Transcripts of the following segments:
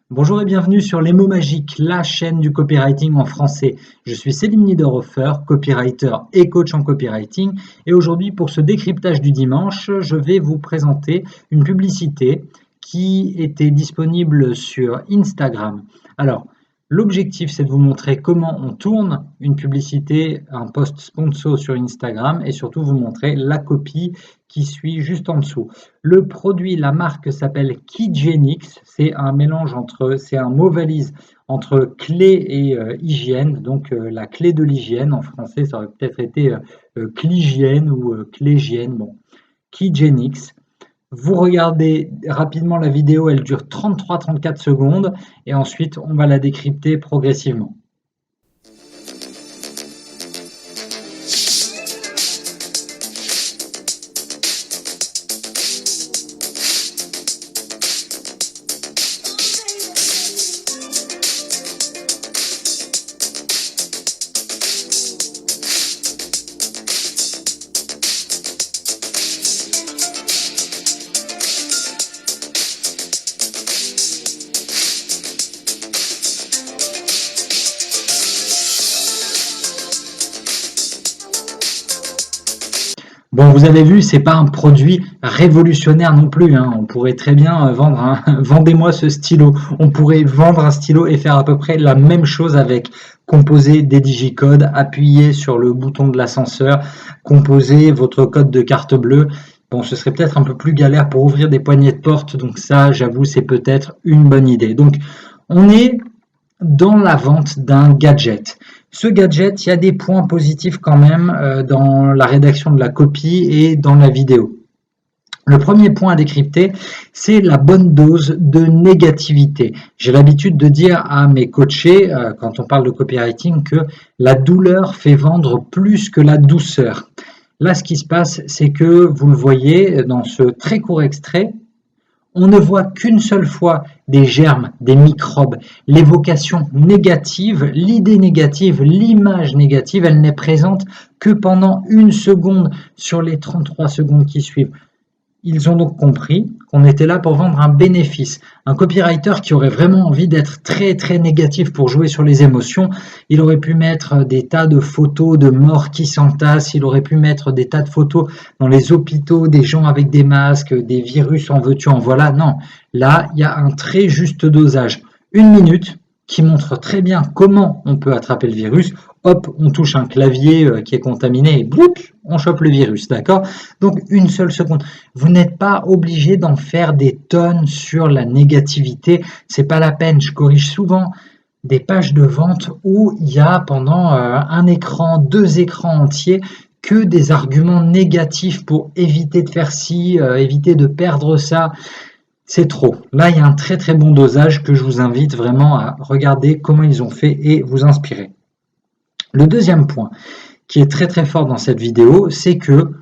Bonjour et bienvenue sur Les mots magiques, la chaîne du copywriting en français. Je suis Selim Niederhofer, copywriter et coach en copywriting. Et aujourd'hui, pour ce décryptage du dimanche, je vais vous présenter une publicité qui était disponible sur Instagram. Alors, l'objectif, c'est de vous montrer comment on tourne une publicité, un post sponsor sur Instagram et surtout vous montrer la copie qui suit juste en dessous. Le produit, la marque s'appelle Keygenix. C'est un mélange c'est un mot valise entre clé et hygiène. Donc la clé de l'hygiène, en français, ça aurait peut-être été Cligienne ou Clégienne. Bon, Keygenix. Vous regardez rapidement la vidéo, elle dure 33-34 secondes et ensuite on va la décrypter progressivement. Bon, vous avez vu, c'est pas un produit révolutionnaire non plus, hein. On pourrait très bien vendre vendez-moi ce stylo. On pourrait vendre un stylo et faire à peu près la même chose avec. Composer des digicodes, appuyer sur le bouton de l'ascenseur, composer votre code de carte bleue. Bon, ce serait peut-être un peu plus galère pour ouvrir des poignées de porte, donc ça, j'avoue, c'est peut-être une bonne idée. Donc, on est dans la vente d'un gadget. Ce gadget, il y a des points positifs quand même dans la rédaction de la copie et dans la vidéo. Le premier point à décrypter, c'est la bonne dose de négativité. J'ai l'habitude de dire à mes coachés, quand on parle de copywriting, que la douleur fait vendre plus que la douceur. Là, ce qui se passe, c'est que vous le voyez dans ce très court extrait, on ne voit qu'une seule fois des germes, des microbes. L'évocation négative, l'idée négative, l'image négative, elle n'est présente que pendant 1 seconde sur les 33 secondes qui suivent. Ils ont donc compris qu'on était là pour vendre un bénéfice. Un copywriter qui aurait vraiment envie d'être très très négatif pour jouer sur les émotions, il aurait pu mettre des tas de photos de morts qui s'entassent, il aurait pu mettre des tas de photos dans les hôpitaux, des gens avec des masques, des virus en veux-tu en voilà. Non, là il y a un très juste dosage. 1 minute qui montre très bien comment on peut attraper le virus. Hop, on touche un clavier qui est contaminé et bloup, on chope le virus, d'accord? Donc 1 seule seconde. Vous n'êtes pas obligé d'en faire des tonnes sur la négativité, c'est pas la peine. Je corrige souvent des pages de vente où il y a pendant un écran, 2 écrans entiers que des arguments négatifs pour éviter de faire ci, éviter de perdre ça. C'est trop. Là, il y a un très très bon dosage que je vous invite vraiment à regarder comment ils ont fait et vous inspirer. Le deuxième point qui est très très fort dans cette vidéo, c'est que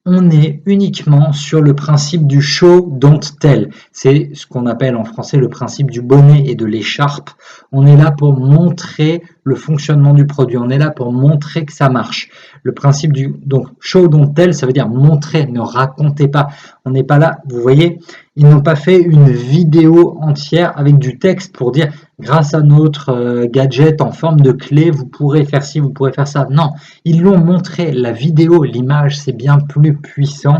on est uniquement sur le principe du show don't tell. C'est ce qu'on appelle en français le principe du bonnet et de l'écharpe. On est là pour montrer le fonctionnement du produit. On est là pour montrer que ça marche. Le principe donc show don't tell, ça veut dire montrer, ne racontez pas. On n'est pas là, vous voyez, ils n'ont pas fait une vidéo entière avec du texte pour dire grâce à notre gadget en forme de clé, vous pourrez faire ci, vous pourrez faire ça. Non, ils l'ont montré. La vidéo, l'image, c'est bien plus puissant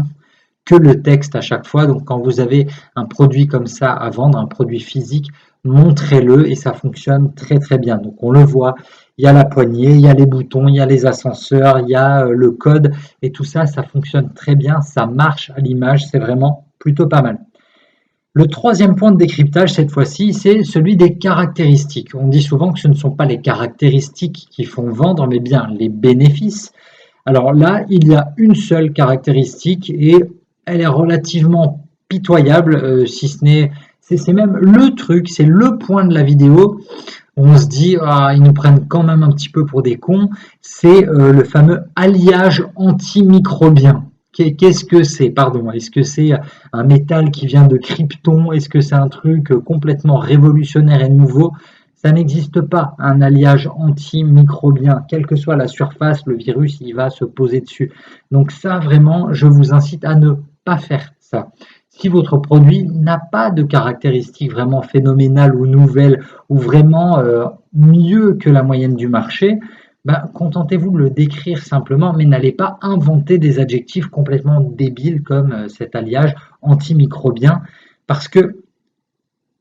que le texte à chaque fois. Donc quand vous avez un produit comme ça à vendre, un produit physique, montrez-le et ça fonctionne très très bien. Donc on le voit, il y a la poignée, il y a les boutons, il y a les ascenseurs, il y a le code et tout ça, ça fonctionne très bien, ça marche à l'image, c'est vraiment plutôt pas mal. Le troisième point de décryptage cette fois-ci, c'est celui des caractéristiques. On dit souvent que ce ne sont pas les caractéristiques qui font vendre, mais bien les bénéfices. Alors là, il y a une seule caractéristique et elle est relativement pitoyable, si ce n'est, c'est même le truc, c'est le point de la vidéo. On se dit, ah, ils nous prennent quand même un petit peu pour des cons. C'est le fameux alliage antimicrobien. Qu'est-ce que c'est? Pardon, est-ce que c'est un métal qui vient de Krypton? Est-ce que c'est un truc complètement révolutionnaire et nouveau? Ça n'existe pas un alliage antimicrobien. Quelle que soit la surface, le virus, il va se poser dessus. Donc ça, vraiment, je vous incite à ne pas faire ça. Si votre produit n'a pas de caractéristiques vraiment phénoménales ou nouvelles, ou vraiment mieux que la moyenne du marché, ben, contentez-vous de le décrire simplement, mais n'allez pas inventer des adjectifs complètement débiles comme cet alliage antimicrobien, parce que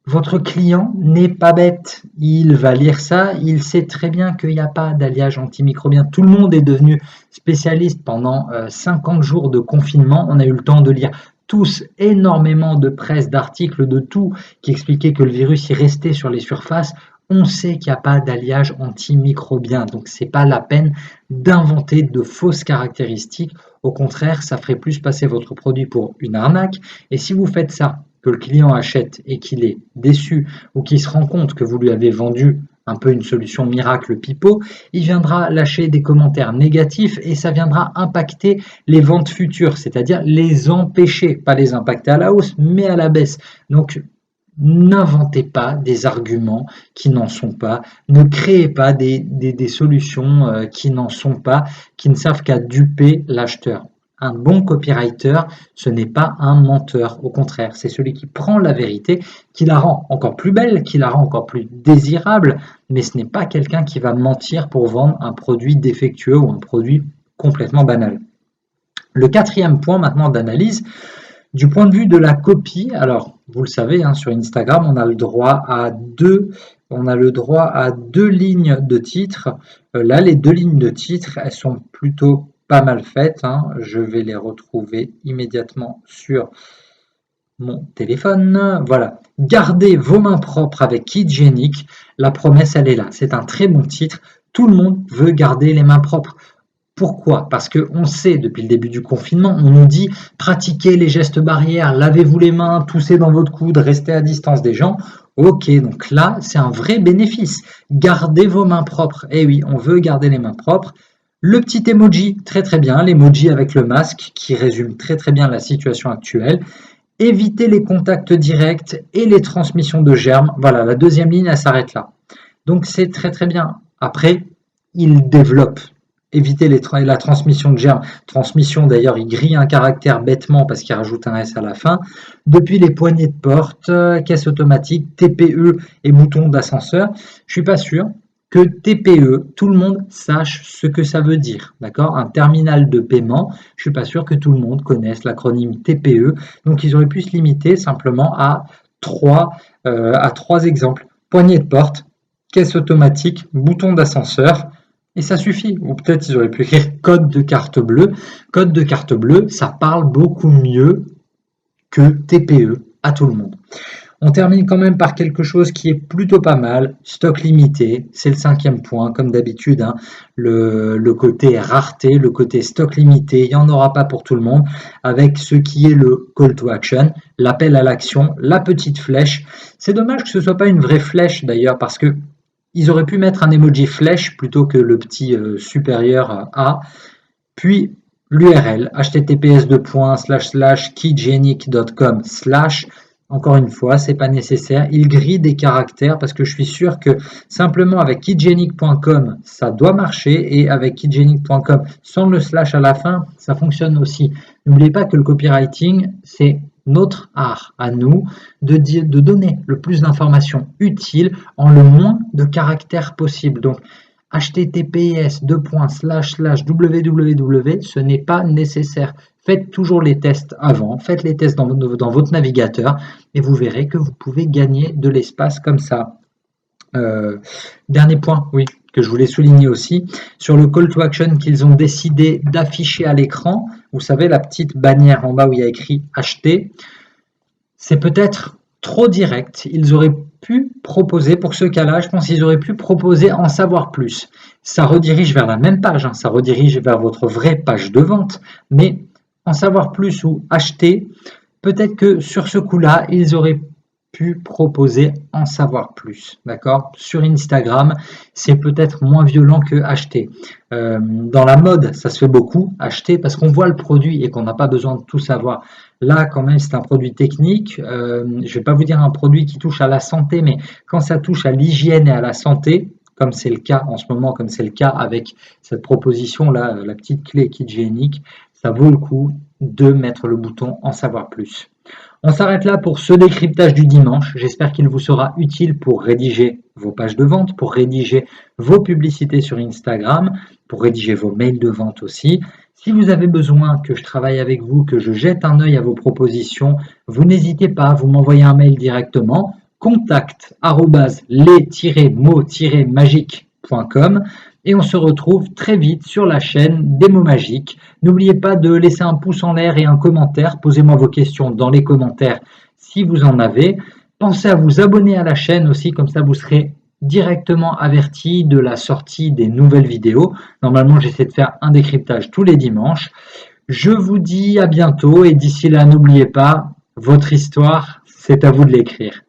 votre client n'est pas bête, il va lire ça, il sait très bien qu'il n'y a pas d'alliage antimicrobien. Tout le monde est devenu spécialiste pendant 50 jours de confinement. On a eu le temps de lire tous énormément de presse, d'articles, de tout, qui expliquaient que le virus y restait sur les surfaces. On sait qu'il n'y a pas d'alliage antimicrobien, donc ce n'est pas la peine d'inventer de fausses caractéristiques. Au contraire, ça ferait plus passer votre produit pour une arnaque. Et si vous faites ça, que le client achète et qu'il est déçu ou qu'il se rend compte que vous lui avez vendu un peu une solution miracle pipeau, il viendra lâcher des commentaires négatifs et ça viendra impacter les ventes futures, c'est-à-dire les empêcher, pas les impacter à la hausse, mais à la baisse. Donc, n'inventez pas des arguments qui n'en sont pas, ne créez pas des solutions qui n'en sont pas, qui ne servent qu'à duper l'acheteur. Un bon copywriter, ce n'est pas un menteur, au contraire, c'est celui qui prend la vérité, qui la rend encore plus belle, qui la rend encore plus désirable, mais ce n'est pas quelqu'un qui va mentir pour vendre un produit défectueux ou un produit complètement banal. Le quatrième point maintenant d'analyse, du point de vue de la copie, alors vous le savez, hein, sur Instagram, on a le droit à deux lignes de titre. Là, les 2 lignes de titre, elles sont plutôt pas mal faites, hein. Je vais les retrouver immédiatement sur mon téléphone. Voilà. Gardez vos mains propres avec Kidgenic. La promesse, elle est là. C'est un très bon titre. Tout le monde veut garder les mains propres. Pourquoi? Parce qu'on sait, depuis le début du confinement, on nous dit pratiquez les gestes barrières, lavez-vous les mains, toussez dans votre coude, restez à distance des gens. Ok, donc là, c'est un vrai bénéfice. Gardez vos mains propres. Eh oui, on veut garder les mains propres. Le petit emoji, très très bien, l'emoji avec le masque qui résume très très bien la situation actuelle. Évitez les contacts directs et les transmissions de germes. Voilà, la deuxième ligne, elle s'arrête là. Donc c'est très très bien. Après, il développe. Éviter la transmission de germes. Transmission, d'ailleurs, il grille un caractère bêtement parce qu'il rajoute un S à la fin. Depuis les poignées de porte, caisse automatique, TPE et bouton d'ascenseur, je suis pas sûr que TPE, tout le monde sache ce que ça veut dire. D'accord? Un terminal de paiement, je suis pas sûr que tout le monde connaisse l'acronyme TPE. Donc, ils auraient pu se limiter simplement à trois exemples. Poignée de porte, caisse automatique, bouton d'ascenseur. Et ça suffit. Ou peut-être ils auraient pu écrire code de carte bleue. Code de carte bleue, ça parle beaucoup mieux que TPE à tout le monde. On termine quand même par quelque chose qui est plutôt pas mal. Stock limité, c'est le 5e point, comme d'habitude. Hein. Le côté rareté, le côté stock limité, il n'y en aura pas pour tout le monde. Avec ce qui est le call to action, l'appel à l'action, la petite flèche. C'est dommage que ce ne soit pas une vraie flèche d'ailleurs, parce que ils auraient pu mettre un emoji flèche plutôt que le petit supérieur à, puis l'URL https://kidgenic.com/ encore une fois, c'est pas nécessaire. Il grille des caractères parce que je suis sûr que simplement avec kidgenic.com, ça doit marcher et avec kidgenic.com sans le slash à la fin, ça fonctionne aussi. N'oubliez pas que le copywriting, c'est notre art à nous de donner le plus d'informations utiles en le moins de caractères possible. Donc, https://www, ce n'est pas nécessaire. Faites toujours les tests avant, faites les tests dans votre navigateur et vous verrez que vous pouvez gagner de l'espace comme ça. Dernier point, oui, que je voulais souligner aussi, sur le call to action qu'ils ont décidé d'afficher à l'écran, vous savez, la petite bannière en bas où il y a écrit acheter, c'est peut-être trop direct. Ils auraient pu proposer, pour ce cas-là, je pense qu'ils auraient pu proposer en savoir plus. Ça redirige vers la même page, hein, ça redirige vers votre vraie page de vente, mais en savoir plus ou acheter, peut-être que sur ce coup-là, ils auraient pu proposer en savoir plus, d'accord? Sur Instagram, c'est peut-être moins violent que acheter. Dans la mode, ça se fait beaucoup, acheter, parce qu'on voit le produit et qu'on n'a pas besoin de tout savoir. Là, quand même, c'est un produit technique. Je ne vais pas vous dire un produit qui touche à la santé, mais quand ça touche à l'hygiène et à la santé, comme c'est le cas en ce moment, comme c'est le cas avec cette proposition-là, la petite clé kit hygiénique, ça vaut le coup de mettre le bouton en savoir plus. On s'arrête là pour ce décryptage du dimanche. J'espère qu'il vous sera utile pour rédiger vos pages de vente, pour rédiger vos publicités sur Instagram, pour rédiger vos mails de vente aussi. Si vous avez besoin que je travaille avec vous, que je jette un œil à vos propositions, vous n'hésitez pas, vous m'envoyez un mail directement, contact@les-mots-magiques.com et on se retrouve très vite sur la chaîne des mots magiques. N'oubliez pas de laisser un pouce en l'air et un commentaire. Posez-moi vos questions dans les commentaires si vous en avez. Pensez à vous abonner à la chaîne aussi, comme ça vous serez directement averti de la sortie des nouvelles vidéos. Normalement, j'essaie de faire un décryptage tous les dimanches. Je vous dis à bientôt et d'ici là, n'oubliez pas, votre histoire, c'est à vous de l'écrire.